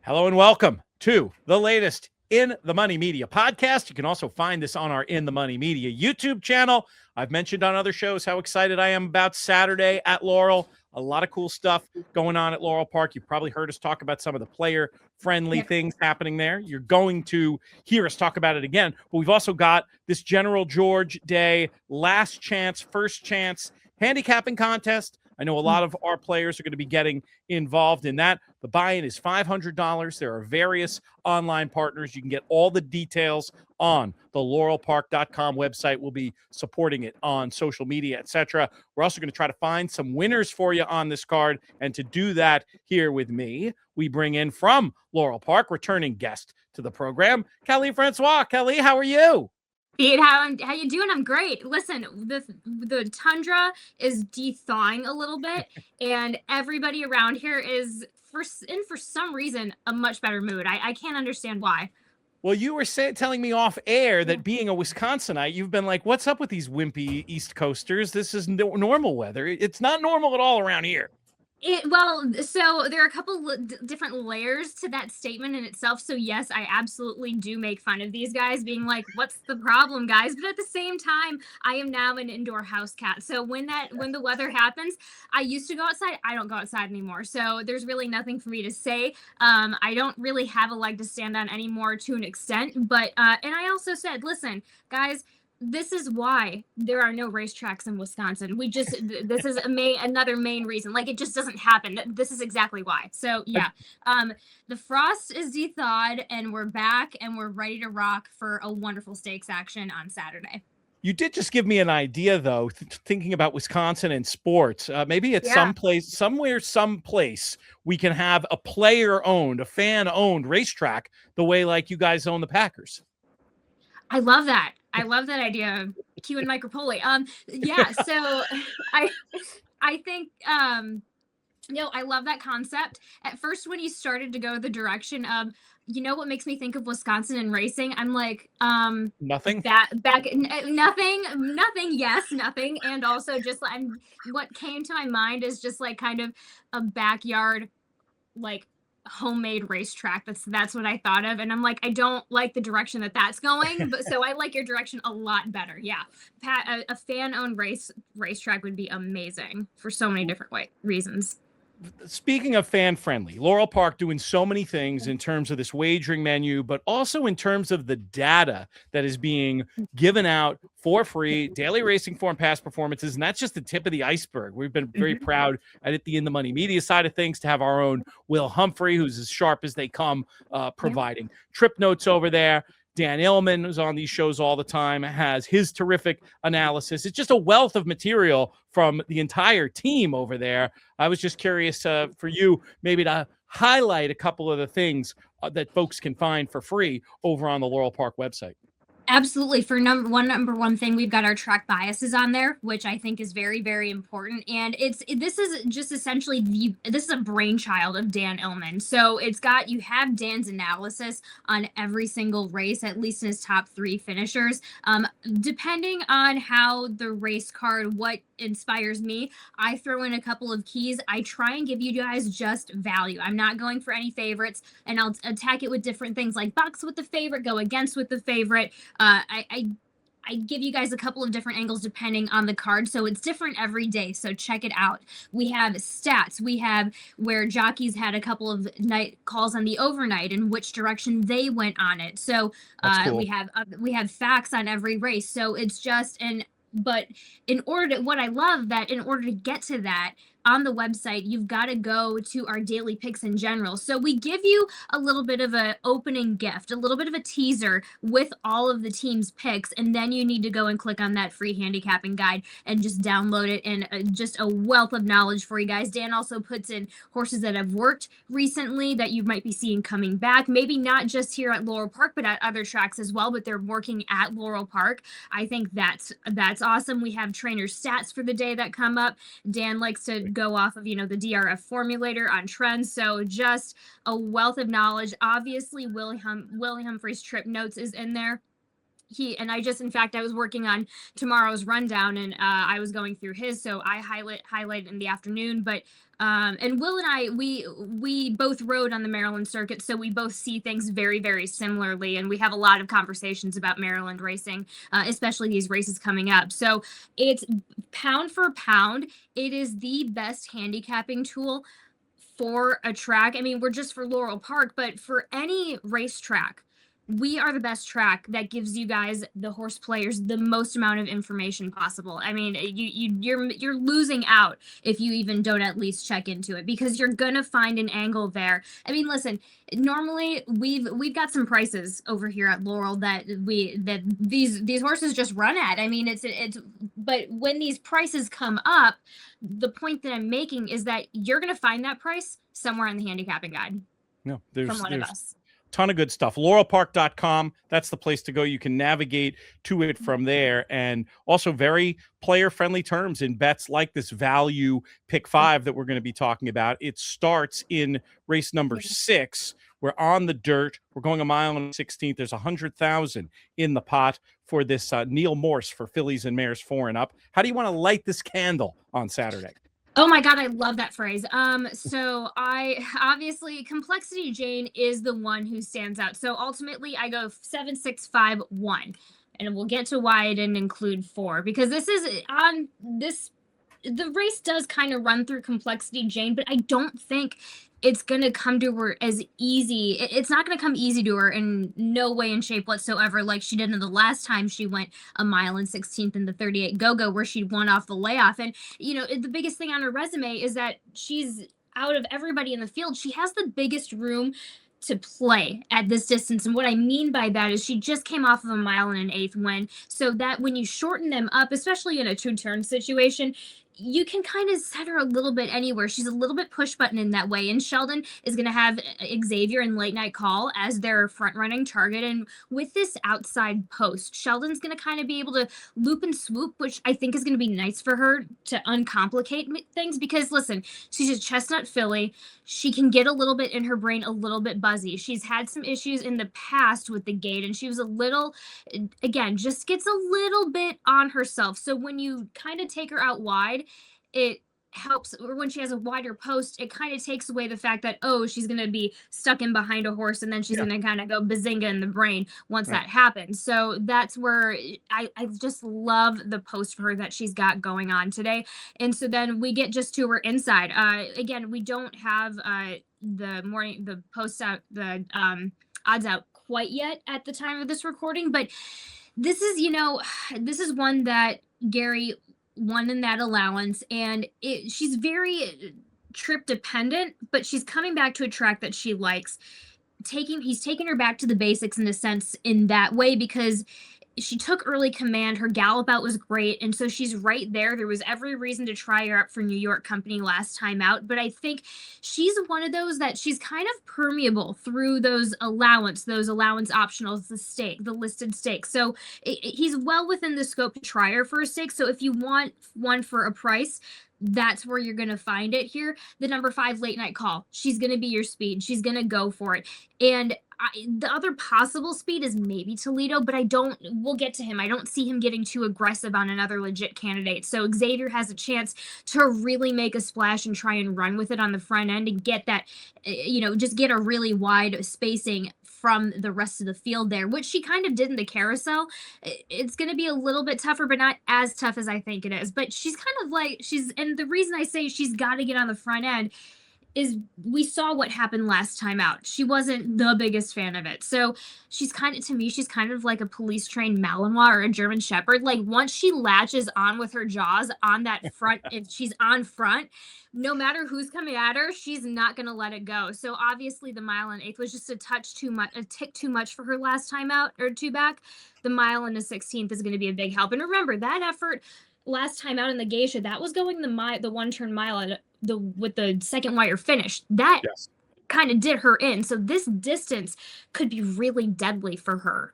Hello and welcome to the latest In the Money Media podcast. You can also find this on our In the Money Media YouTube channel. I've mentioned on other shows how excited I am about Saturday at Laurel. A lot of cool stuff going on at Laurel Park. You've probably heard us talk about some of the player-friendly things happening there. You're going to hear us talk about it again. But we've also got this General George Day last chance, first chance handicapping contest. I know a lot of our players are going to be getting involved in that. The buy-in is $500. There are various online partners. You can get all the details on the laurelpark.com website. We'll be supporting it on social media, etc. We're also going to try to find some winners for you on this card. And to do that here with me, we bring in from Laurel Park, returning guest to the program, Kali Francois. Kali, how are you? Pete, how you doing? I'm great. Listen, the tundra is de-thawing a little bit, and everybody around here is for some reason a much better mood. I can't understand why. Well, you were telling me off air that being a Wisconsinite, you've been like, what's up with these wimpy East Coasters? This is normal weather. It's not normal at all around here. So there are a couple different layers to that statement in itself. So yes, I absolutely do make fun of these guys being like, what's the problem, guys? But at the same time, I am now an indoor house cat. So when the weather happens, I used to go outside. I don't go outside anymore. So there's really nothing for me to say. I don't really have a leg to stand on anymore to an extent. But and I also said, listen, guys, this is why there are no racetracks in Wisconsin. This is another main reason. Like, it just doesn't happen. This is exactly why. So yeah, the frost is de-thawed and we're back and we're ready to rock for a wonderful stakes action on Saturday. You did just give me an idea, though, thinking about Wisconsin and sports. Maybe at someplace we can have a player-owned, a fan-owned racetrack the way like you guys own the Packers. I love that. I love that idea. Q and Mike Rapoli. Yeah, so I think I love that concept. At first, when you started to go the direction of, what makes me think of Wisconsin and racing, I'm like, nothing. Nothing. Yes, nothing. And also just what came to my mind is just like kind of a backyard, like, homemade racetrack. That's what I thought of, and I'm like, I don't like the direction that's going, but so I like your direction a lot better. Yeah, Pat, a fan-owned racetrack would be amazing for so many different reasons. Speaking of fan-friendly, Laurel Park doing so many things in terms of this wagering menu, but also in terms of the data that is being given out for free, daily racing form past performances, and that's just the tip of the iceberg. We've been very proud at the In the Money Media side of things to have our own Will Humphrey, who's as sharp as they come, providing trip notes over there. Dan Illman, who's on these shows all the time, has his terrific analysis. It's just a wealth of material from the entire team over there. I was just curious for you maybe to highlight a couple of the things that folks can find for free over on the Laurel Park website. Absolutely. For number one thing, we've got our track biases on there, which I think is very, very important. And this is just essentially this is a brainchild of Dan Illman. So you have Dan's analysis on every single race, at least in his top 3 finishers. Depending on how the race card, what inspires me, I throw in a couple of keys. I try and give you guys just value. I'm not going for any favorites, and I'll attack it with different things like box with the favorite, go against with the favorite. I give you guys a couple of different angles depending on the card, so it's different every day, so check it out. We have stats. We have where jockeys had a couple of night calls on the overnight and which direction they went on it. So cool. we have facts on every race, so it's just but what I love that in order to get to that, on the website, you've got to go to our daily picks in general. So we give you a little bit of an opening gift, a little bit of a teaser with all of the team's picks, and then you need to go and click on that free handicapping guide and just download it, and just a wealth of knowledge for you guys. Dan also puts in horses that have worked recently that you might be seeing coming back, maybe not just here at Laurel Park, but at other tracks as well, but they're working at Laurel Park. I think that's awesome. We have trainer stats for the day that come up. Dan likes to go off of, the DRF formulator on trends. So just a wealth of knowledge. Obviously, Willie Humphrey's trip notes is in there. in fact, I was working on tomorrow's rundown, and I was going through his, so I highlight in the afternoon. But and Will and I, we both rode on the Maryland circuit, so we both see things very, very similarly, and we have a lot of conversations about Maryland racing, especially these races coming up. So it's pound for pound, it is the best handicapping tool for a track. I mean, we're just for Laurel Park, but for any racetrack, we are the best track that gives you guys, the horse players, the most amount of information possible. I mean, you're losing out if you even don't at least check into it, because you're gonna find an angle there. I mean, listen, normally we've got some prices over here at Laurel that these horses just run at. I mean, it's but when these prices come up, the point that I'm making is that you're gonna find that price somewhere in the handicapping guide. No, from one of us. Ton of good stuff. laurelpark.com. That's the place to go. You can navigate to it from there. And also very player-friendly terms in bets like this value pick 5 that we're going to be talking about. It starts in race number 6. We're on the dirt. We're going a mile on the 16th. There's 100,000 in the pot for this Neil Morse for fillies and mares 4 and up. How do you want to light this candle on Saturday? Oh my God, I love that phrase. So I obviously Complexity Jane is the one who stands out. So ultimately I go 7, 6, 5, 1. And we'll get to why I didn't include 4, because this is on this, the race does kind of run through Complexity Jane, but I don't think it's going to come to her as easy. It's not going to come easy to her in no way and shape whatsoever, like she did in the last time she went a mile and 16th in the 38 go-go, where she won off the layoff. And, you know, the biggest thing on her resume is that she's, out of everybody in the field, she has the biggest room to play at this distance. And what I mean by that is she just came off of a mile and an 1/8 win. So that when you shorten them up, especially in a 2-turn situation, you can kind of set her a little bit anywhere. She's a little bit push button in that way. And Sheldon is going to have Xavier and Late Night Call as their front running target. And with this outside post, Sheldon's going to kind of be able to loop and swoop, which I think is going to be nice for her to uncomplicate things, because listen, she's a chestnut filly. She can get a little bit in her brain, a little bit buzzy. She's had some issues in the past with the gait, and she was a little, again, just gets a little bit on herself. So when you kind of take her out wide, it helps, or when she has a wider post, it kind of takes away the fact that, oh, she's going to be stuck in behind a horse, and then she's going to kind of go bazinga in the brain once that happens. So that's where I just love the post for her that she's got going on today. And so then we get just to her inside. Again, we don't have the post out, the odds out quite yet at the time of this recording, but this is, you know, this is one that Gary won in that allowance, and she's very trip dependent, but she's coming back to a track that she likes. He's taking her back to the basics in a sense in that way, because she took early command. Her gallop out was great, and so she's right there. There was every reason to try her up for New York Company last time out, but I think she's one of those that she's kind of permeable through those allowance optionals, the listed stakes. So he's well within the scope to try her for a stake. So if you want one for a price, that's where you're going to find it here. The number 5 Late Night Call, she's going to be your speed. She's going to go for it. And the other possible speed is maybe Toledo, but we'll get to him. I don't see him getting too aggressive on another legit candidate. So Xavier has a chance to really make a splash and try and run with it on the front end and get that, you know, just get a really wide spacing from the rest of the field there, which she kind of did in the carousel. It's going to be a little bit tougher, but not as tough as I think it is. But she's kind of like, and the reason I say she's got to get on the front end is we saw what happened last time out. She wasn't the biggest fan of it. So she's kind of like a police trained Malinois or a German Shepherd. Like once she latches on with her jaws on that front, if she's on front, no matter who's coming at her, she's not going to let it go. So obviously the mile and 1/8 was just a tick too much for her last time out or two back. The mile and the 16th is going to be a big help. And remember that effort last time out in the Geisha, that was going the 1-turn mile with the second wire finish. That kind of did her in. So this distance could be really deadly for her.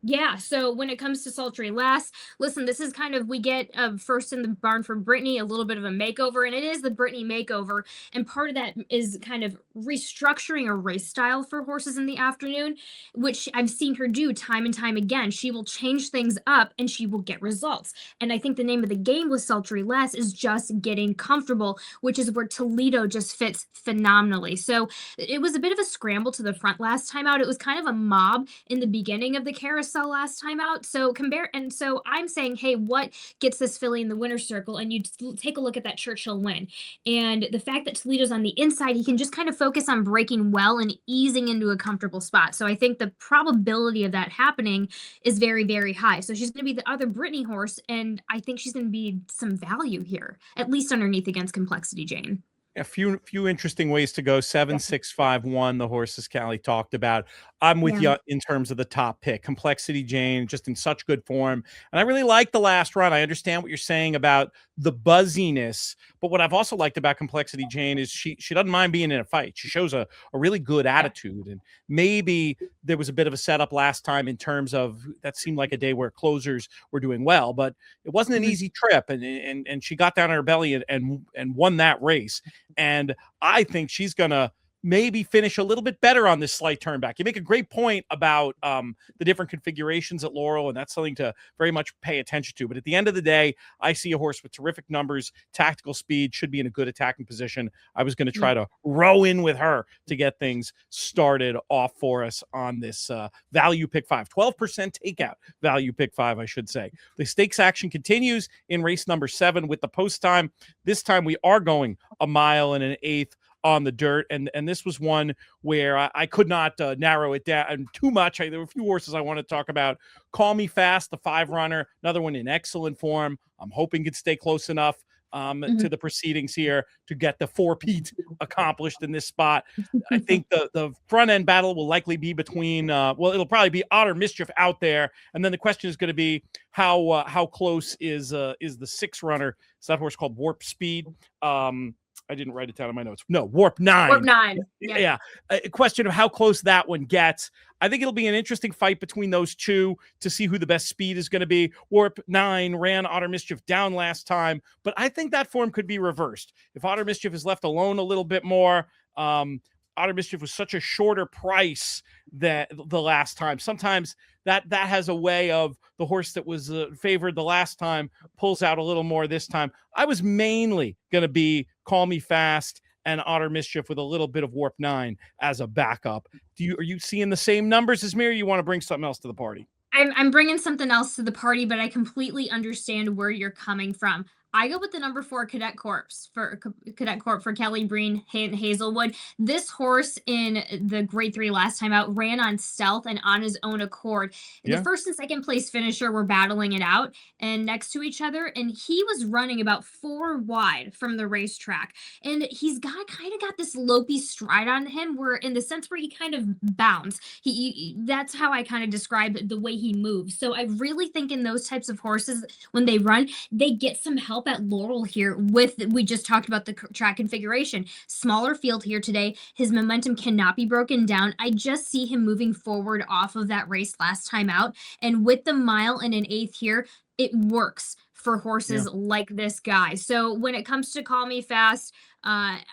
Yeah, so when it comes to Sultry Lass, listen, this is kind of, we get first in the barn for Brittany, a little bit of a makeover, and it is the Brittany makeover. And part of that is kind of restructuring a race style for horses in the afternoon, which I've seen her do time and time again. She will change things up and she will get results. And I think the name of the game with Sultry Lass is just getting comfortable, which is where Toledo just fits phenomenally. So it was a bit of a scramble to the front last time out. It was kind of a mob in the beginning of the carousel last time out. So compare, and so I'm saying, hey, what gets this filly in the winner's circle? And you take a look at that Churchill win, and the fact that Toledo's on the inside, he can just kind of focus on breaking well and easing into a comfortable spot. So I think the probability of that happening is very, very high. So she's going to be the other Brittany horse, and I think she's going to be some value here, at least underneath against Complexity Jane. A few interesting ways to go. 7-6-5-1, the horses Callie talked about. I'm with you in terms of the top pick. Complexity Jane, just in such good form. And I really like the last run. I understand what you're saying about the buzziness, but what I've also liked about Complexity Jane is she doesn't mind being in a fight. She shows a really good attitude. And maybe there was a bit of a setup last time in terms of that seemed like a day where closers were doing well, but it wasn't an easy trip. And she got down on her belly and won that race. And I think she's going to maybe finish a little bit better on this slight turn back. You make a great point about the different configurations at Laurel, and that's something to very much pay attention to. But at the end of the day, I see a horse with terrific numbers, tactical speed, should be in a good attacking position. I was going to try to row in with her to get things started off for us on this value pick 5, 12% takeout value pick 5, I should say. The stakes action continues in race number 7 with the post time. This time we are going a mile and an eighth on the dirt, and this was one where I could not narrow it down too much. There were a few horses I want to talk about. Call Me Fast, the 5 runner, another one in excellent form. I'm hoping could stay close enough to the proceedings here to get the 4-peat accomplished in this spot. I think the front end battle will likely be between it'll probably be Otter Mischief out there, and then the question is going to be how close is the 6 runner. Is that horse called Warp Speed? I didn't write it down in my notes. No, Warp 9. Warp 9. Yeah. A question of how close that one gets. I think it'll be an interesting fight between those two to see who the best speed is going to be. Warp 9 ran Otter Mischief down last time, but I think that form could be reversed. If Otter Mischief is left alone a little bit more, Otter Mischief was such a shorter price that the last time. Sometimes that has a way of the horse that was favored the last time pulls out a little more this time. I was mainly going to be Call Me Fast and Otter Mischief with a little bit of Warp 9 as a backup. Are you seeing the same numbers as me, or you want to bring something else to the party? I'm bringing something else to the party, but I completely understand where you're coming from. I go with the number 4 Cadet Corps for Kelly Breen Hazelwood. This horse in the grade 3 last time out ran on stealth and on his own accord. The first and second place finisher were battling it out and next to each other, and he was running about 4 wide from the racetrack. And he's kind of got this lopey stride on him, where in the sense where he kind of bounds. That's how I kind of describe the way he moves. So I really think in those types of horses, when they run, they get some help at Laurel here we just talked about the track configuration. Smaller field here today. His momentum cannot be broken down. I just see him moving forward off of that race last time out. And with the mile and an eighth here, it works for horses like this guy. So when it comes to Call Me Fast, I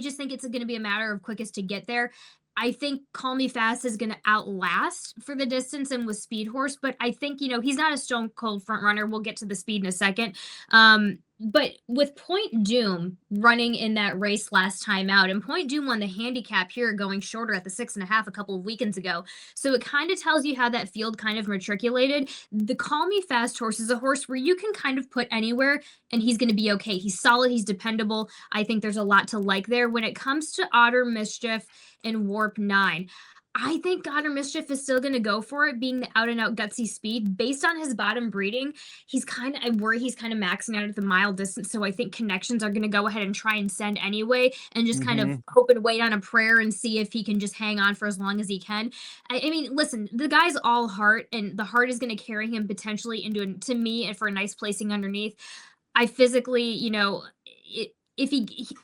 just think it's going to be a matter of quickest to get there. I think Call Me Fast is going to outlast for the distance and with Speed Horse, but I think, he's not a stone cold front runner. We'll get to the speed in a second. But with Point Doom running in that race last time out, and Point Doom won the handicap here going shorter at the 6.5 a couple of weekends ago. So it kind of tells you how that field kind of matriculated. The Call Me Fast horse is a horse where you can kind of put anywhere and he's going to be okay. He's solid. He's dependable. I think there's a lot to like there. When it comes to Otter Mischief and Warp 9, I think Otter Mischief is still going to go for it, being the out-and-out gutsy speed. Based on his bottom breeding, I worry he's kind of maxing out at the mile distance, so I think Connections are going to go ahead and try and send anyway, and just kind of hope and wait on a prayer and see if he can just hang on for as long as he can. I mean, listen, the guy's all heart, and the heart is going to carry him potentially to me, and for a nice placing underneath. I physically,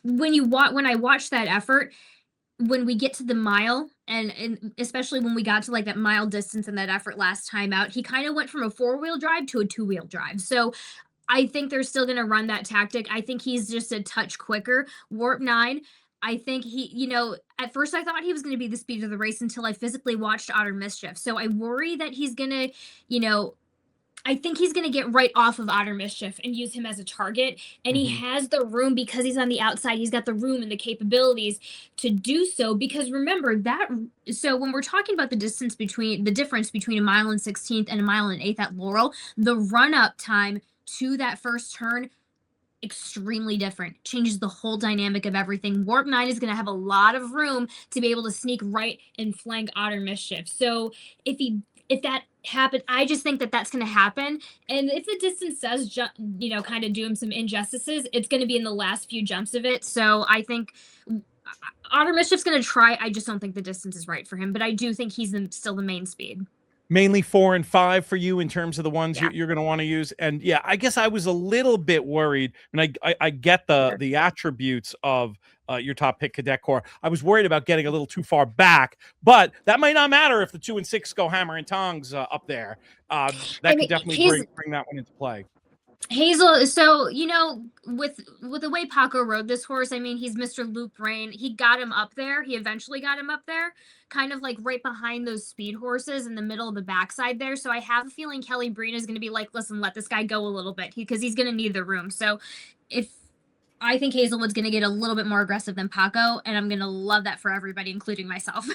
when I watch that effort, when we get to the mile, and especially when we got to like that mile distance and that effort last time out, he kind of went from a 4-wheel drive to a 2-wheel drive. So I think they're still going to run that tactic. I think he's just a touch quicker. Warp 9, I think at first I thought he was going to be the speed of the race until I physically watched Otter Mischief. So I worry that he's going to, I think he's going to get right off of Otter Mischief and use him as a target. And he has the room because he's on the outside. He's got the room and the capabilities to do so. Because remember so when we're talking about the difference between a mile and 16th and a mile and 8th at Laurel, the run up time to that first turn, extremely different, changes the whole dynamic of everything. Warp 9 is going to have a lot of room to be able to sneak right and flank Otter Mischief. So if that happens, I just think that that's going to happen. And if the distance does kind of do him some injustices, it's going to be in the last few jumps of it. So I think Otter Mischief's going to try. I just don't think the distance is right for him, but I do think he's still the main speed. Mainly 4 and 5 for you in terms of the ones you're going to want to use. And yeah, I guess I was a little bit worried, and I get the attributes of your top pick, Cadet Corps. I was worried about getting a little too far back, but that might not matter if the 2 and 6 go hammer and tongs up there. That could definitely bring that one into play. Hazel, so with the way Paco rode this horse, I mean, he's Mr. Loop Brain. He got him up there. He eventually got him up there, kind of like right behind those speed horses in the middle of the backside there. So I have a feeling Kelly Breen is going to be like, listen, let this guy go a little bit because he's going to need the room. So I think Hazelwood's going to get a little bit more aggressive than Paco, and I'm going to love that for everybody, including myself.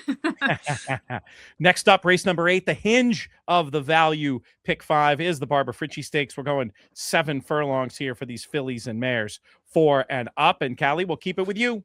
Next up, race number 8, the hinge of the value pick 5 is the Barbara Fritchie Stakes. We're going 7 furlongs here for these fillies and mares, 4 and up. And Callie, we'll keep it with you.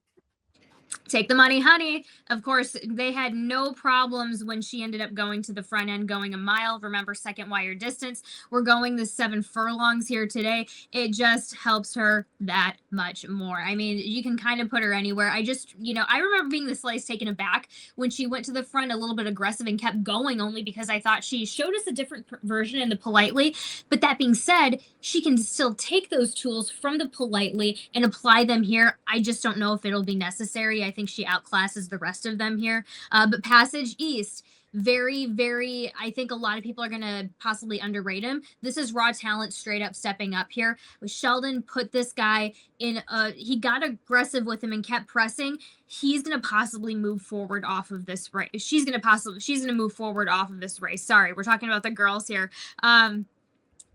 Take the money, honey. Of course, they had no problems when she ended up going to the front end, going a mile. Remember, second wire distance. We're going the 7 furlongs here today. It just helps her that much more. I mean, you can kind of put her anywhere. I remember being the slice taken aback when she went to the front a little bit aggressive and kept going, only because I thought she showed us a different version in the Politely. But that being said, she can still take those tools from the Politely and apply them here. I just don't know if it'll be necessary. I think she outclasses the rest of them here. But Passage East, very, very, I think a lot of people are going to possibly underrate him. This is raw talent straight up stepping up here. Sheldon put this guy in, he got aggressive with him and kept pressing. He's going to possibly move forward off of this race. She's going to move forward off of this race. Sorry, we're talking about the girls here. And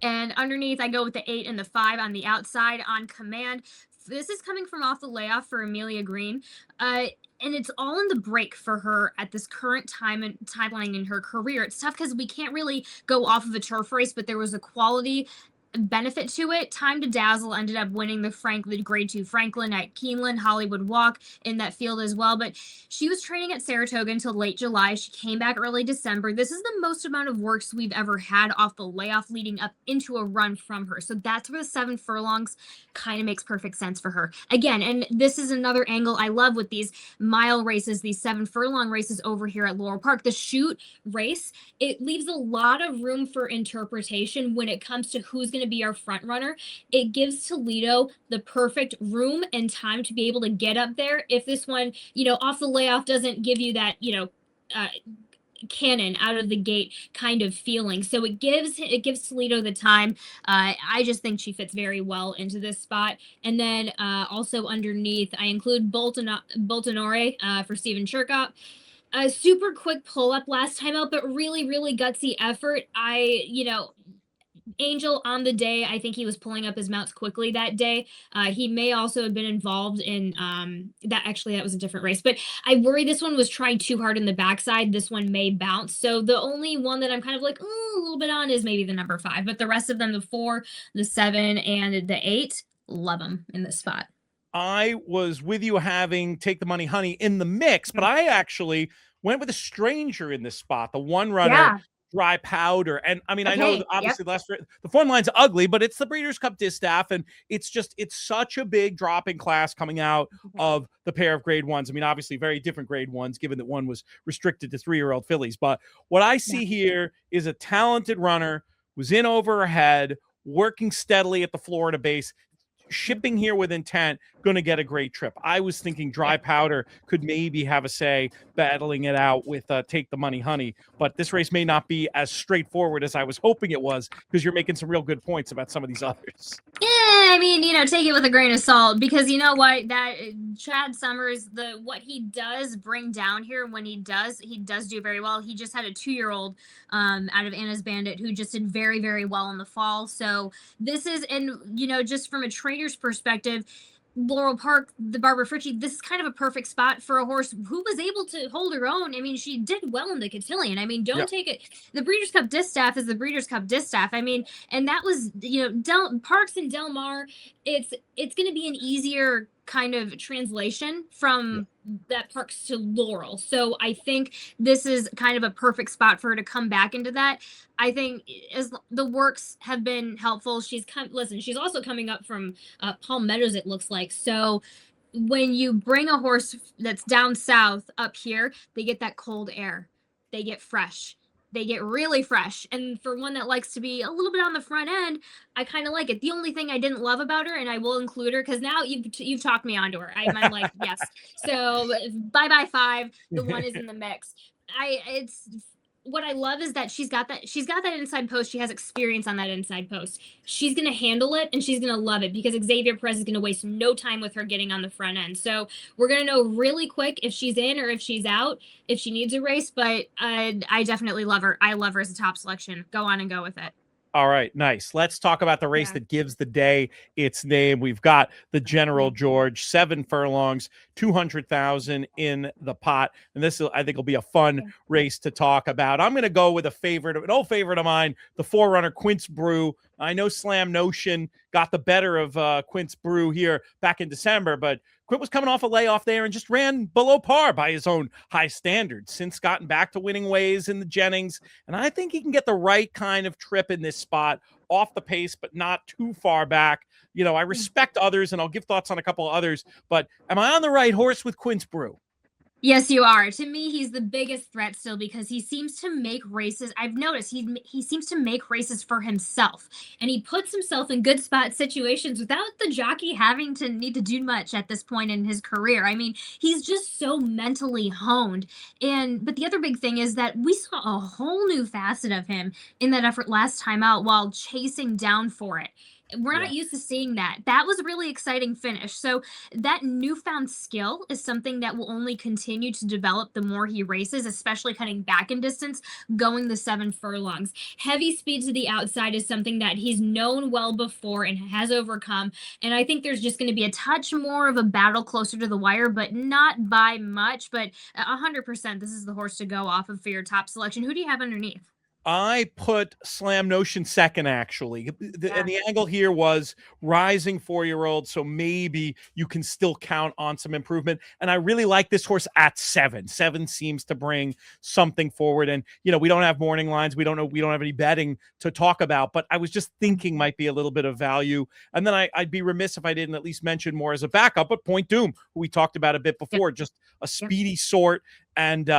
underneath, I go with the 8 and the 5 on the outside on command. This is coming from off the layoff for Amelia Green. And it's all in the break for her at this current timeline in her career. It's tough because we can't really go off of a turf race, but there was a quality benefit to it. Time to Dazzle ended up winning the grade 2 Franklin at Keeneland, Hollywood Walk in that field as well. But she was training at Saratoga until late July. She came back early December. This is the most amount of works we've ever had off the layoff leading up into a run from her. So that's where the 7 furlongs kind of makes perfect sense for her. Again, and this is another angle I love with these mile races, these 7 furlong races over here at Laurel Park. The shoot race, it leaves a lot of room for interpretation when it comes to who's going to be our front runner. It gives Toledo the perfect room and time to be able to get up there. If this one, off the layoff doesn't give you that, cannon out of the gate kind of feeling. So it gives Toledo the time. I just think she fits very well into this spot. And then also underneath, I include Boltonore for Steven Chirkop. A super quick pull up last time out, but really, really gutsy effort. Angel on the day, I think he was pulling up his mounts quickly that day. He may also have been involved in that was a different race, but I worry this one was trying too hard in the backside. This one may bounce. So the only one that I'm kind of like a little bit on is maybe the number 5, but the rest of them, the 4, the 7, and the 8, love them in this spot. I was with you having Take the Money Honey in the mix, but I actually went with a stranger in this spot, the one runner, Dry Powder. And I mean, I know obviously the form line's ugly, but it's the Breeders' Cup Distaff, and it's such a big drop in class coming out of the pair of grade 1s. I mean, obviously very different grade 1s, given that one was restricted to 3-year-old fillies. But what I see here is a talented runner, was in over her head, working steadily at the Florida base. shipping here with intent, going to get a great trip. I was thinking Dry Powder could maybe have a say battling it out with Take the Money Honey, but this race may not be as straightforward as I was hoping it was, because you're making some real good points about some of these others. Yeah, I mean, take it with a grain of salt, because you know what, that Chad Summers, what he does bring down here, when he does do very well. He just had a 2-year-old out of Anna's Bandit who just did very, very well in the fall. So this is, and just from a trainer's perspective, Laurel Park, the Barbara Fritchie, this is kind of a perfect spot for a horse who was able to hold her own. I mean, she did well in the cotillion. I mean, don't take it. The Breeders' Cup Distaff is the Breeders' Cup Distaff. I mean, and that was, Parks and Del Mar. It's going to be an easier kind of translation from that Parks to Laurel. So I think this is kind of a perfect spot for her to come back into that. I think as the works have been helpful, she's also coming up from Palm Meadows, it looks like. So when you bring a horse that's down south up here, they get that cold air. They get fresh. They get really fresh. And for one that likes to be a little bit on the front end, I kind of like it. The only thing I didn't love about her, and I will include her because now you've talked me onto her. I'm like, yes. So bye 5. The one is in the mix. What I love is that she's got that inside post. She has experience on that inside post. She's going to handle it, and she's going to love it, because Xavier Perez is going to waste no time with her getting on the front end. So we're going to know really quick if she's in or if she's out, if she needs a race. But I definitely love her. I love her as a top selection. Go on and go with it. All right, nice. Let's talk about the race that gives the day its name. We've got the General George, 7 furlongs, 200,000 in the pot, and this I think will be a fun race to talk about. I'm going to go with an old favorite of mine, the forerunner Quince Brew. I know Slam Notion got the better of Quince Brew here back in December, but Quint was coming off a layoff there and just ran below par by his own high standards. Since gotten back to winning ways in the Jennings, and I think he can get the right kind of trip in this spot, off the pace, but not too far back. I respect others, and I'll give thoughts on a couple of others, but am I on the right horse with Quince Brew? Yes, you are. To me, he's the biggest threat still, because he seems to make races. I've noticed he seems to make races for himself, and he puts himself in good spot situations without the jockey having to need to do much at this point in his career. I mean, he's just so mentally honed. But the other big thing is that we saw a whole new facet of him in that effort last time out while chasing down for it. We're not used to seeing that. That was a really exciting finish. So that newfound skill is something that will only continue to develop the more he races, especially cutting back in distance, going the 7 furlongs. Heavy speed to the outside is something that he's known well before and has overcome. And I think there's just going to be a touch more of a battle closer to the wire, but not by much. But 100%, this is the horse to go off of for your top selection. Who do you have underneath? I put Slam Notion second, actually. And the angle here was rising 4-year-old, so maybe you can still count on some improvement. And I really like this horse at 7. 7 seems to bring something forward. And, we don't have morning lines. We don't have any betting to talk about, but I was just thinking might be a little bit of value. And then I'd be remiss if I didn't at least mention more as a backup, but Point Doom, who we talked about a bit before, just a speedy sort. And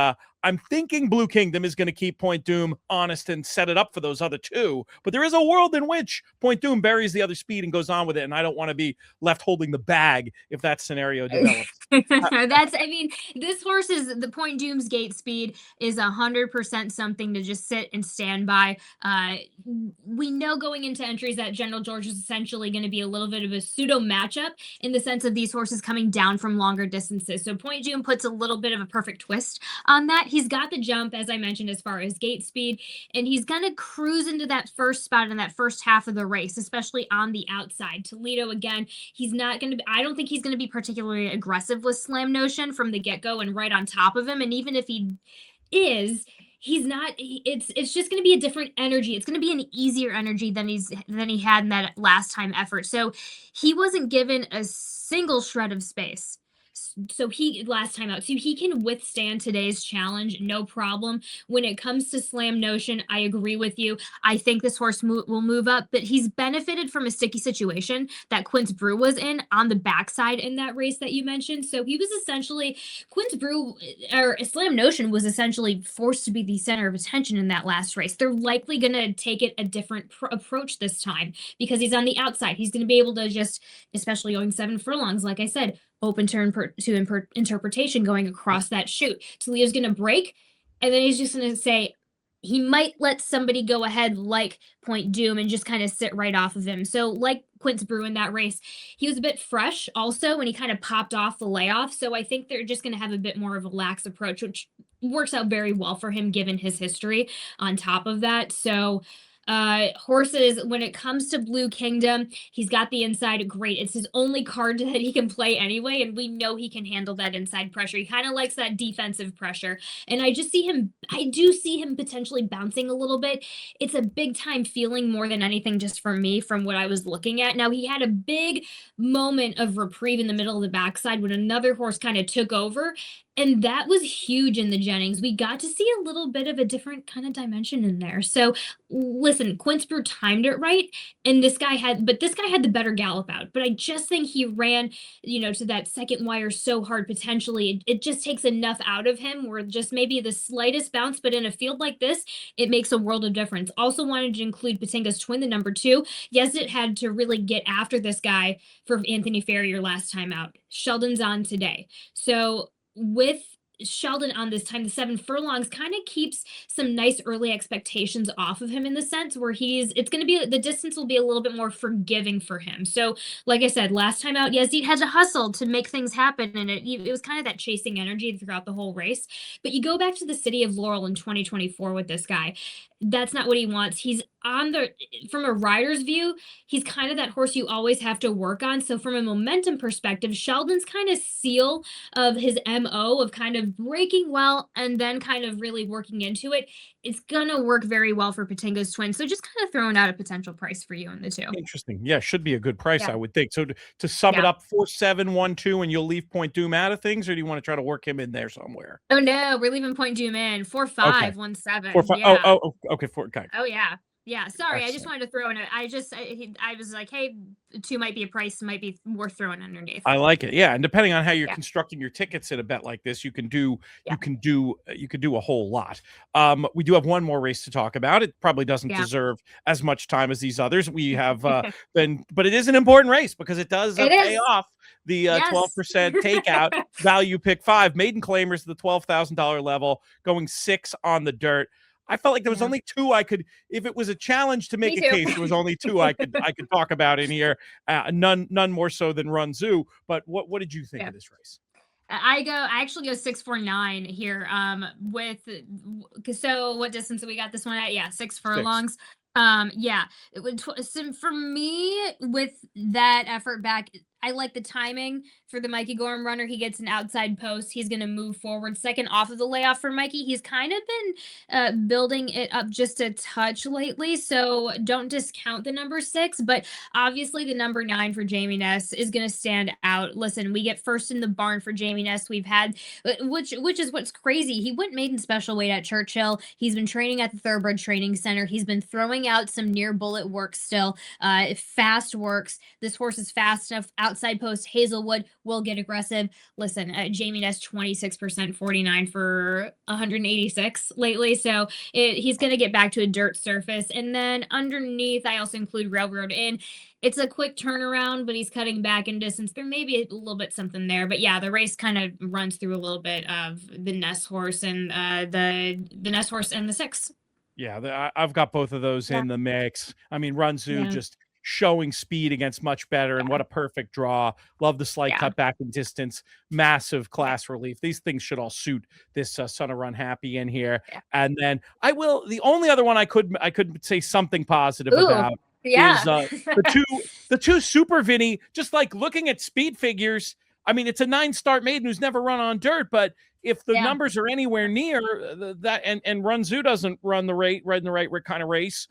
I'm thinking Blue Kingdom is going to keep Point Doom honest and set it up for those other two. But there is a world in which Point Doom buries the other speed and goes on with it. And I don't want to be left holding the bag if that scenario develops. This horse is the Point Doom's gate speed is 100% something to just sit and stand by. We know going into entries that General George is essentially going to be a little bit of a pseudo matchup in the sense of these horses coming down from longer distances. So Point Doom puts a little bit of a perfect twist on that. He's got the jump, as I mentioned, as far as gate speed, and he's going to cruise into that first spot in that first half of the race, especially on the outside. Toledo, again, I don't think he's going to be particularly aggressive with Slam Notion from the get-go and right on top of him. And even if he is, he's not, it's just going to be a different energy. It's going to be an easier energy than he had in that last time effort. So he wasn't given a single shred of space. So he last time out, so he can withstand today's challenge, no problem. When it comes to Slam Notion, I agree with you. I think this horse will move up, but he's benefited from a sticky situation that Quince Brew was in on the backside in that race that you mentioned. So he was essentially Quince Brew or Slam Notion was essentially forced to be the center of attention in that last race. They're likely going to take it a different approach this time because he's on the outside. He's going to be able to just, especially going 7 furlongs, like I said, open to interpretation going across that chute. Toledo's going to break, and then he's just going to say he might let somebody go ahead like Point Doom and just kind of sit right off of him. So like Quince Brew in that race, he was a bit fresh also when he kind of popped off the layoff. So I think they're just going to have a bit more of a lax approach, which works out very well for him given his history on top of that. So horses, when it comes to Blue Kingdom, he's got the inside great. It's his only card that he can play anyway, and we know he can handle that inside pressure. He kind of likes that defensive pressure, and I do see him potentially bouncing a little bit. It's a big time feeling more than anything, just for me, from what I was looking at. Now, he had a big moment of reprieve in the middle of the backside when another horse kind of took over, and that was huge in the Jennings. We got to see a little bit of a different kind of dimension in there. So listen, Quince Brew timed it right, and this guy had the better gallop out. But I just think he ran, to that second wire so hard potentially. It just takes enough out of him where just maybe the slightest bounce, but in a field like this, it makes a world of difference. Also wanted to include Patinga's twin, the number 2. Yes, it had to really get after this guy for Anthony Farrier last time out. Sheldon's on today. So with Sheldon on this time, the 7 furlongs kind of keeps some nice early expectations off of him in the sense where the distance will be a little bit more forgiving for him. So like I said, last time out, Yazid had to hustle to make things happen, and it was kind of that chasing energy throughout the whole race. But you go back to the city of Laurel in 2024 with this guy. That's not what he wants. He's from a rider's view, he's kind of that horse you always have to work on. So from a momentum perspective, Sheldon's kind of seal of his MO of kind of breaking well and then kind of really working into it. It's going to work very well for Patinga's twin. So just kind of throwing out a potential price for you in the 2. Interesting. Yeah, should be a good price, Yeah. I would think. So to sum it up, 4-7, 1-2, and you'll leave Point Doom out of things, or do you want to try to work him in there somewhere? Oh no, we're leaving Point Doom in. 4-5, 1-7. 4-5. Yeah. Okay. Okay. Oh yeah. Yeah, sorry. Excellent. I just wanted to throw in it. I was like, hey, 2 might be a price, might be worth throwing underneath. I like it. Yeah, and depending on how you're constructing your tickets in a bet like this, you can do a whole lot. We do have one more race to talk about. It probably doesn't deserve as much time as these others. We have but it is an important race because it does pay off the 12% takeout value pick 5 maiden claimers at the $12,000 level, going 6 on the dirt. I felt like there was only 2 if it was a challenge to make a case, there was only 2 I could talk about in here. None more so than Run Zoo. But what did you think of this race? I actually go 6-4-9 here. So what distance did we got this one at? Yeah, 6 furlongs. 6. It would for me with that effort back. I like the timing for the Mikey Gorham runner. He gets an outside post. He's going to move forward. Second off of the layoff for Mikey. He's kind of been building it up just a touch lately. So don't discount the number 6. But obviously the number 9 for Jamie Ness is going to stand out. Listen, we get first in the barn for Jamie Ness. We've had, which is what's crazy. He went maiden special weight at Churchill. He's been training at the Thoroughbred Training Center. He's been throwing out some near bullet work still. Fast works. This horse is fast enough. Outside post, Hazelwood will get aggressive. Listen, Jamie Ness 26%, 49 for 186 lately. So he's going to get back to a dirt surface. And then underneath, I also include Railroad Inn. It's a quick turnaround, but he's cutting back in distance. There may be a little bit something there, but yeah, the race kind of runs through a little bit of the Ness horse and the Ness horse and the 6. Yeah, I've got both of those in the mix. I mean, Run Zoo just showing speed against much better, and what a perfect draw. Love the slight cut back in distance, massive class relief. These things should all suit this Son of Run Happy in here. And then the only other one I could say something positive about is the two Super Vinny. Just like looking at speed figures, I mean, it's a 9-start maiden who's never run on dirt, but if the numbers are anywhere near that, and Run Zoo doesn't run the right kind of race,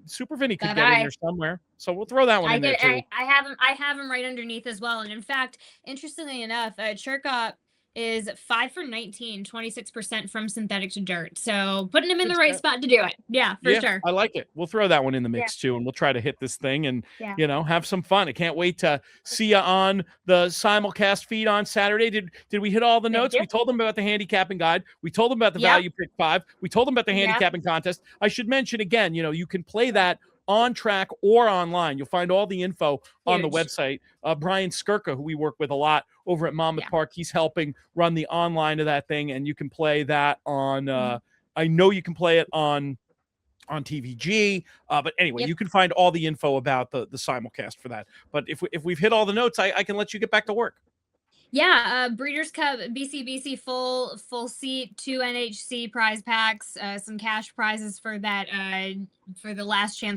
Super Vinny could get in there somewhere. So we'll throw that one in there too. I have him right underneath as well. And in fact, interestingly enough, Chirkop is 5 for 19, 26% from synthetic to dirt. So putting him in the right spot to do it. Yeah, for sure. I like it. We'll throw that one in the mix too, and we'll try to hit this thing and have some fun. I can't wait to see you on the simulcast feed on Saturday. Did we hit all the notes? We told them about the handicapping guide. We told them about the value pick 5. We told them about the handicapping contest. I should mention again, you can play that on track or online. You'll find all the info on the website. Brian Skirka, who we work with a lot over at Monmouth Park, he's helping run the online of that thing, and you can play that on I know you can play it on TVG, but anyway, you can find all the info about the simulcast for that. But if we've hit all the notes, I can let you get back to work. Yeah, Breeders' Cup, BCBC full seat, 2 NHC prize packs, some cash prizes for that for the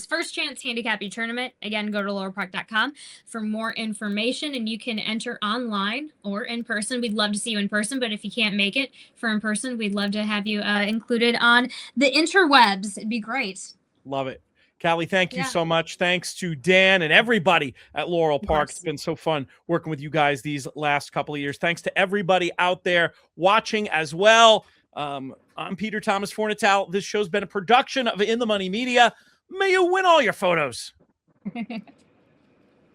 first chance handicapping tournament. Again, go to laurelpark.com for more information, and you can enter online or in person. We'd love to see you in person, but if you can't make it for in person, we'd love to have you included on the interwebs. It'd be great. Love it. Kali, thank you so much. Thanks to Dan and everybody at Laurel Park. It's been so fun working with you guys these last couple of years. Thanks to everybody out there watching as well. I'm Peter Thomas Fornatal. This show's been a production of In the Money Media. May you win all your photos.